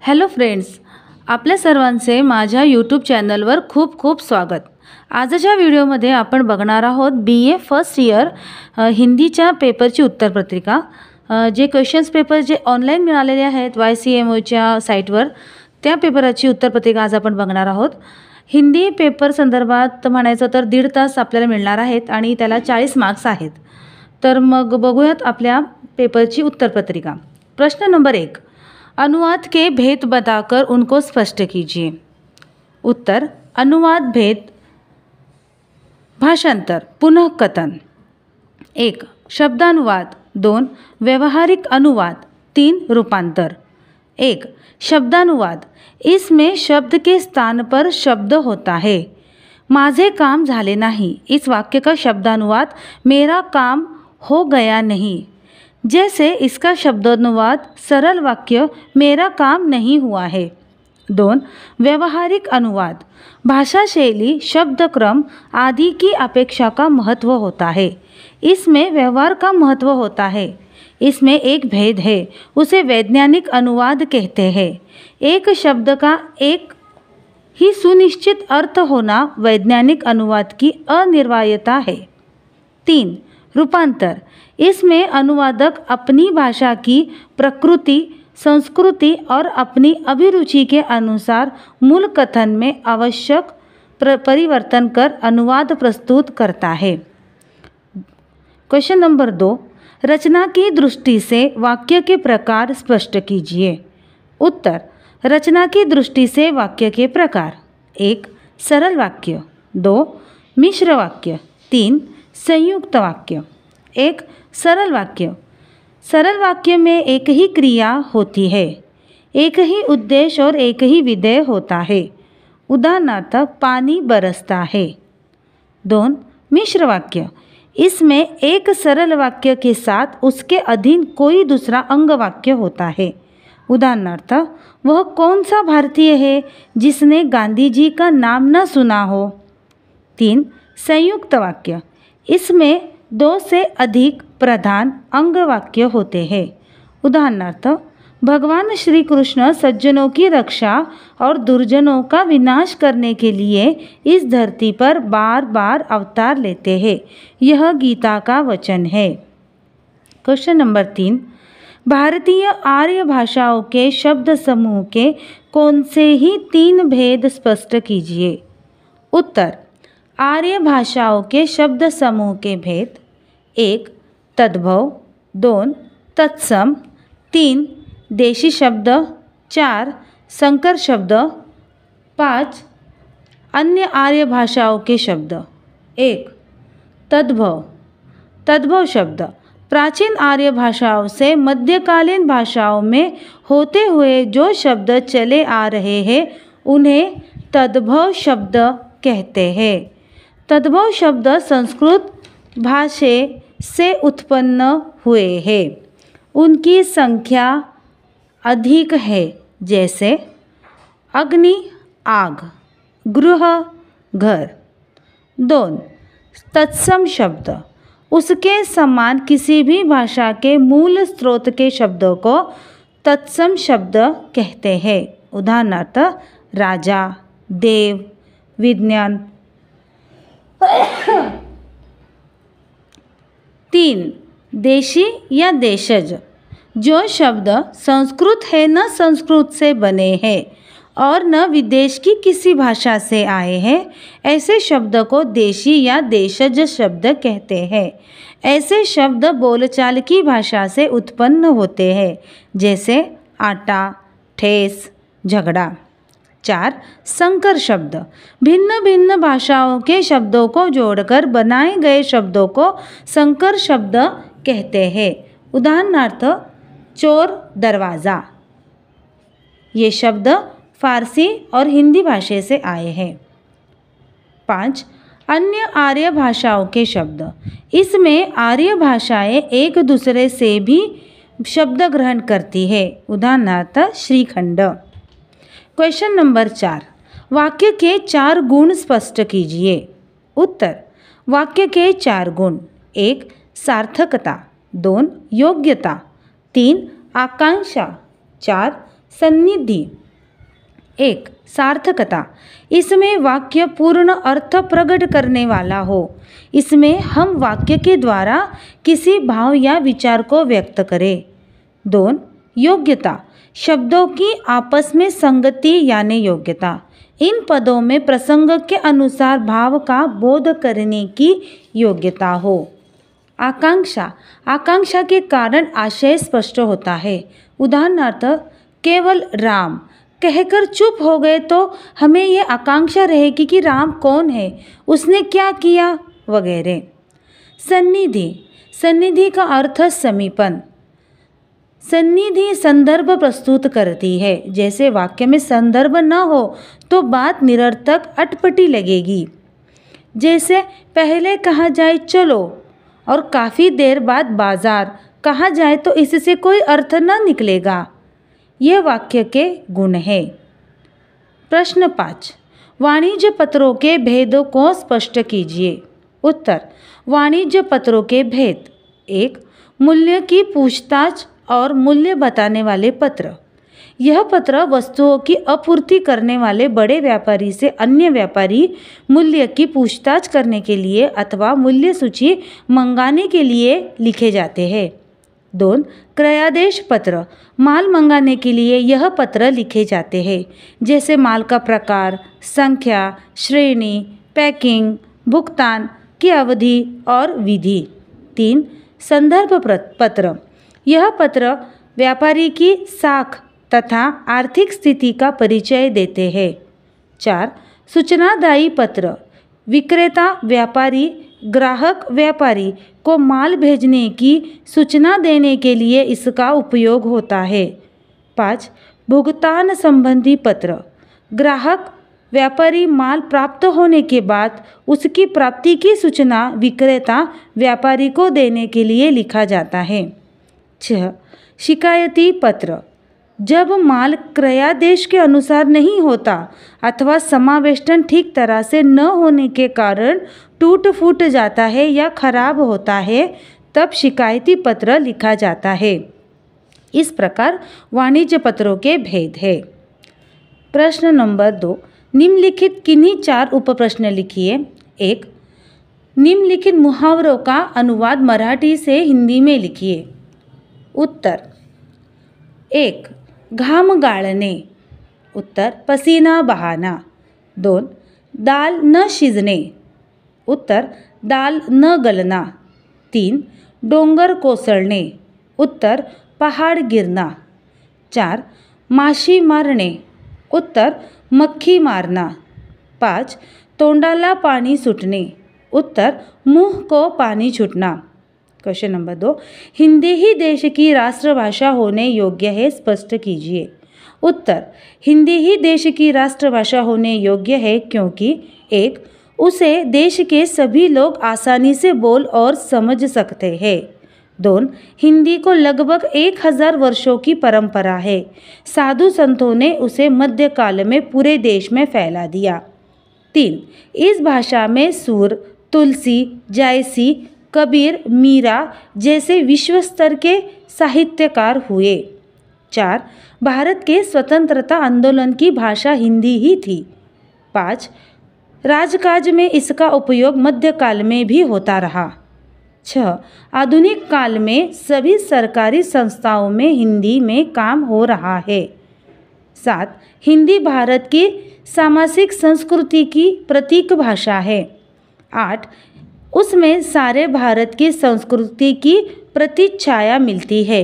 Hello friends, आपल्या सर्वांचे माझ्या यूट्यूब चॅनलवर खूप खूप स्वागत. आजच्या व्हिडिओमध्ये आपण बघणार आहोत BA फर्स्ट इयर हिंदीच्या पेपरची उत्तरपत्रिका. जे क्वेश्चन्स पेपर जे ऑनलाईन मिळालेले आहेत YCMOच्या साईटवर, त्या पेपराची उत्तरपत्रिका आज आपण बघणार आहोत. हिंदी पेपर संदर्भात म्हणायचं तर 1.5 तास आपल्याला मिळणार आहेत आणि त्याला 40 मार्क्स आहेत. तर मग बघूयात आपल्या पेपरची उत्तरपत्रिका. प्रश्न नंबर 1, अनुवाद के भेद बताकर उनको स्पष्ट कीजिए. उत्तर: अनुवाद भेद, भाषांतर, पुनः कथन. 1. शब्दानुवाद. 2. व्यवहारिक अनुवाद. 3. रूपांतर. 1. शब्दानुवाद. इसमें शब्द के स्थान पर शब्द होता है. माझे काम झाले नहीं, इस वाक्य का शब्दानुवाद मेरा काम हो गया नहीं. जैसे इसका शब्दानुवाद सरल वाक्य मेरा काम नहीं हुआ है. 2. व्यवहारिक अनुवाद. भाषा शैली, शब्दक्रम आदि की अपेक्षा का महत्व होता है. इसमें व्यवहार का महत्व होता है. इसमें एक भेद है, उसे वैज्ञानिक अनुवाद कहते हैं. एक शब्द का एक ही सुनिश्चित अर्थ होना वैज्ञानिक अनुवाद की अनिवार्यता है. 3. रूपांतर. इसमें अनुवादक अपनी भाषा की प्रकृति, संस्कृति और अपनी अभिरुचि के अनुसार मूल कथन में आवश्यक परिवर्तन कर अनुवाद प्रस्तुत करता है. क्वेश्चन नंबर 2, रचना की दृष्टि से वाक्य के प्रकार स्पष्ट कीजिए. उत्तर: रचना की दृष्टि से वाक्य के प्रकार. 1. सरल वाक्य. 2. मिश्र वाक्य. 3. संयुक्त वाक्य. 1. सरल वाक्य. सरल वाक्य में एक ही क्रिया होती है, एक ही उद्देश्य और एक ही विधेय होता है. उदाहरणार्थ, पानी बरसता है. 2. मिश्र वाक्य. इसमें एक सरल वाक्य के साथ उसके अधीन कोई दूसरा अंग वाक्य होता है. उदाहरणार्थ, वह कौन सा भारतीय है जिसने गांधी जी का नाम न सुना हो. 3. संयुक्त वाक्य. इसमें 2 से अधिक प्रधान अंग वाक्य होते हैं. उदाहरणार्थ, भगवान श्री कृष्ण सज्जनों की रक्षा और दुर्जनों का विनाश करने के लिए इस धरती पर बार बार अवतार लेते हैं. यह गीता का वचन है. क्वेश्चन नंबर 3, भारतीय आर्य भाषाओं के शब्द समूह के कौन से ही 3 भेद स्पष्ट कीजिए. उत्तर: आर्य भाषाओं के शब्द समूह के भेद. 1. तद्भव. 2. तत्सम. 3. देशी शब्द. 4. संकर शब्द. 5. अन्य आर्य भाषाओं के शब्द. 1. तद्भव. तद्भव शब्द प्राचीन आर्य भाषाओं से मध्यकालीन भाषाओं में होते हुए जो शब्द चले आ रहे हैं उन्हें तद्भव शब्द कहते हैं. तद्भव शब्द संस्कृत भाषा से उत्पन्न हुए हैं. उनकी संख्या अधिक है, जैसे अग्नि आग, गृह घर. 2. तत्सम शब्द. उसके समान किसी भी भाषा के मूल स्रोत के शब्दों को तत्सम शब्द कहते हैं. उदाहरणार्थ, राजा, देव, विज्ञान. 3. देशी या देशज. जो शब्द संस्कृत है न संस्कृत से बने हैं और न विदेश की किसी भाषा से आए हैं, ऐसे शब्द को देशी या देशज शब्द कहते हैं. ऐसे शब्द बोलचाल की भाषा से उत्पन्न होते हैं, जैसे आटा, ठेस, झगड़ा. 4. संकर शब्द. भिन्न भिन्न भाषाओं के शब्दों को जोड़कर बनाए गए शब्दों को संकर शब्द कहते हैं. उदाहरणार्थ, चोर, दरवाज़ा. ये शब्द फारसी और हिंदी भाषा से आए हैं. 5. अन्य आर्य भाषाओं के शब्द. इसमें आर्य भाषाएं एक दूसरे से भी शब्द ग्रहण करती है. उदाहरणार्थ, श्रीखंड. क्वेश्चन नंबर 4, वाक्य के 4 गुण स्पष्ट कीजिए. उत्तर: वाक्य के 4 गुण. 1. सार्थकता. 2. योग्यता. 3. आकांक्षा. 4. सन्निधि। एक, सार्थकता। इसमें वाक्य पूर्ण अर्थ प्रकट करने वाला हो। इसमें हम वाक्य के द्वारा किसी भाव या विचार को व्यक्त करें। 2, योग्यता। शब्दों की आपस में संगति यानी योग्यता। इन पदों में प्रसंग के अनुसार भाव का बोध करने की योग्यता हो। आकांक्षा। आकांक्षा के कारण आशय स्पष्ट होता है। उदाहरणार्थ, केवल राम कहकर चुप हो गए तो हमें ये आकांक्षा रहेगी कि राम कौन है, उसने क्या किया वगैरह। सन्निधि। सन्निधि का अर्थ समीपन। सन्निधि संदर्भ प्रस्तुत करती है। जैसे वाक्य में संदर्भ न हो तो बात निरर्थक अटपटी लगेगी। जैसे पहले कहा जाए चलो और काफ़ी देर बाद बाजार कहा जाए तो इससे कोई अर्थ न निकलेगा। यह वाक्य के गुण है। प्रश्न 5, वाणिज्य पत्रों के भेदों को स्पष्ट कीजिए। उत्तर, वाणिज्य पत्रों के भेद। 1, मूल्य की पूछताछ और मूल्य बताने वाले पत्र। यह पत्र वस्तुओं की आपूर्ति करने वाले बड़े व्यापारी से अन्य व्यापारी मूल्य की पूछताछ करने के लिए अथवा मूल्य सूची मंगाने के लिए लिखे जाते हैं। 2, क्रयादेश पत्र। माल मंगाने के लिए यह पत्र लिखे जाते हैं। जैसे माल का प्रकार, संख्या, श्रेणी, पैकिंग, भुगतान की अवधि और विधि। 3, संदर्भ पत्र। यह पत्र व्यापारी की साख तथा आर्थिक स्थिति का परिचय देते हैं। 4, सूचनादायी पत्र। विक्रेता व्यापारी ग्राहक व्यापारी को माल भेजने की सूचना देने के लिए इसका उपयोग होता है। 5, भुगतान संबंधी पत्र। ग्राहक व्यापारी माल प्राप्त होने के बाद उसकी प्राप्ति की सूचना विक्रेता व्यापारी को देने के लिए लिखा जाता है। 6, शिकायती पत्र। जब माल क्रयादेश के अनुसार नहीं होता अथवा समावेष्टन ठीक तरह से न होने के कारण टूट फूट जाता है या खराब होता है तब शिकायती पत्र लिखा जाता है। इस प्रकार वाणिज्य पत्रों के भेद है। प्रश्न नंबर 2, निम्नलिखित किन्हीं 4 उपप्रश्न लिखिए। 1, निम्नलिखित मुहावरों का अनुवाद मराठी से हिंदी में लिखिए। उत्तर। 1, घाम गाळणे। उत्तर, पसीना बहाना। 2, दाल न शिजणे। उत्तर, दाल न गलना। 3, डोंगर कोसळणे। उत्तर, पहाड़ गिरना। 4, माशी मारणे। उत्तर, मक्खी मारना। 5, तोंडाला पाणी सुटणे। उत्तर, मुंह को पानी छूटना। क्वेश्चन नंबर 2, हिंदी ही देश की राष्ट्रभाषा होने योग्य है, स्पष्ट कीजिए। उत्तर, हिंदी ही देश की राष्ट्रभाषा होने योग्य है क्योंकि 1, उसे देश के सभी लोग आसानी से बोल और समझ सकते हैं। 2, हिंदी को लगभग 1000 वर्षों की परंपरा है। साधु संतों ने उसे मध्यकाल में पूरे देश में फैला दिया। 3, इस भाषा में सूर, तुलसी, जायसी, कबीर, मीरा जैसे विश्व स्तर के साहित्यकार हुए। 4, भारत के स्वतंत्रता आंदोलन की भाषा हिंदी ही थी। 5, राजकाज में इसका उपयोग मध्यकाल में भी होता रहा। 6, आधुनिक काल में सभी सरकारी संस्थाओं में हिंदी में काम हो रहा है। 7, हिंदी भारत की सामाजिक संस्कृति की प्रतीक भाषा है। 8, उसमें सारे भारत की संस्कृति की प्रतिच्छाया मिलती है।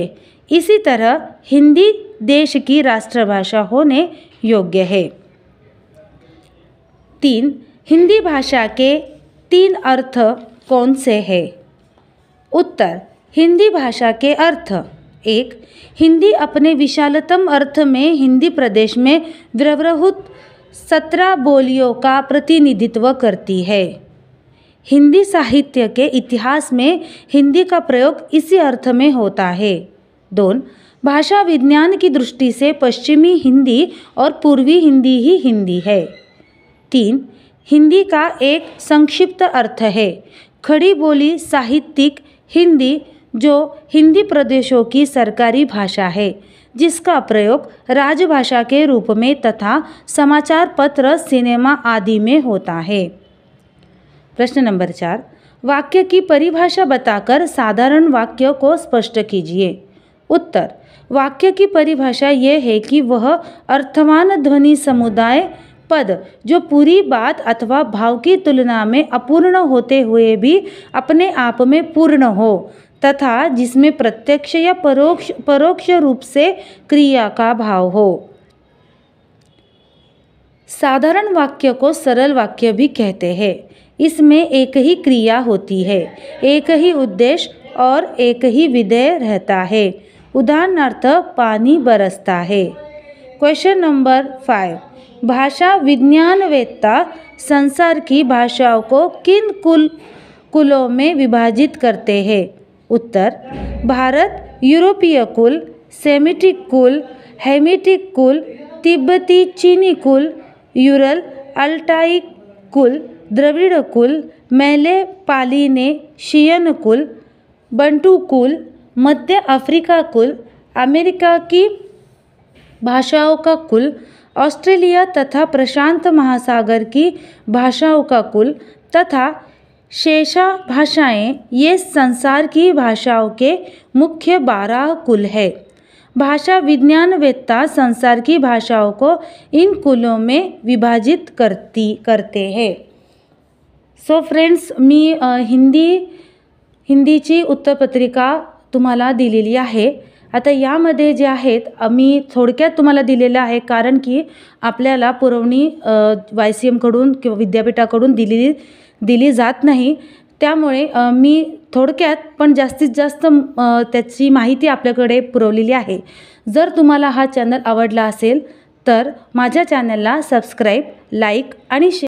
इसी तरह हिंदी देश की राष्ट्रभाषा होने योग्य है। 3, हिंदी भाषा के 3 अर्थ कौन से हैं? उत्तर, हिंदी भाषा के अर्थ। 1, हिंदी अपने विशालतम अर्थ में हिंदी प्रदेश में व्यवहृत 17 बोलियों का प्रतिनिधित्व करती है। हिंदी साहित्य के इतिहास में हिंदी का प्रयोग इसी अर्थ में होता है। 2, भाषा विज्ञान की दृष्टि से पश्चिमी हिंदी और पूर्वी हिंदी ही हिंदी है। 3, हिंदी का एक संक्षिप्त अर्थ है खड़ी बोली साहित्यिक हिंदी जो हिंदी प्रदेशों की सरकारी भाषा है। जिसका प्रयोग राजभाषा के रूप में तथा समाचार पत्र, सिनेमा आदि में होता है। प्रश्न नंबर 4, वाक्य की परिभाषा बताकर साधारण वाक्य को स्पष्ट कीजिए। उत्तर, वाक्य की परिभाषा ये है कि वह अर्थवान ध्वनि समुदाय पद जो पूरी बात अथवा भाव की तुलना में अपूर्ण होते हुए भी अपने आप में पूर्ण हो तथा जिसमें प्रत्यक्ष या परोक्ष रूप से क्रिया का भाव हो। साधारण वाक्य को सरल वाक्य भी कहते हैं। इसमें एक ही क्रिया होती है, एक ही उद्देश्य और एक ही विधेय रहता है। उदाहरणार्थ, पानी बरसता है। क्वेश्चन नंबर 5, भाषा विज्ञानवेत्ता संसार की भाषाओं को किन कुलों में विभाजित करते हैं। उत्तर, भारत यूरोपीय कुल, सेमिटिक कुल, हेमिटिक कुल, तिब्बती चीनी कुल, यूरल अल्टाई कुल, द्रविड़ कुल, मैले पालिनेशियन कुल, बंटू कुल, मध्य अफ्रीका कुल, अमेरिका की भाषाओं का कुल, ऑस्ट्रेलिया तथा प्रशांत महासागर की भाषाओं का कुल तथा शेषा भाषाएं, ये संसार की भाषाओं के मुख्य 12 कुल है। भाषा विज्ञानवेत्ता संसार की भाषाओं को इन कुलों में विभाजित करते हैं। सो फ्रेंड्स, मी हिंदीची उत्तरपत्रिका तुम्हाला दिलेली आहे। आता यामध्ये जे आहेत मी थोडक्यात तुम्हाला दिलेलं आहे, कारण की आपल्याला पुरवणी YCM किंवा विद्यापीठाकडून दिली जात नाही, त्यामुळे मी थोडक्यात पण जास्तीत जास्त त्याची माहिती आपल्याकडे पुरवलेली आहे। जर तुम्हाला हा चॅनल आवडला असेल तर माझ्या चॅनलला सबस्क्राईब, लाईक आणि शेअर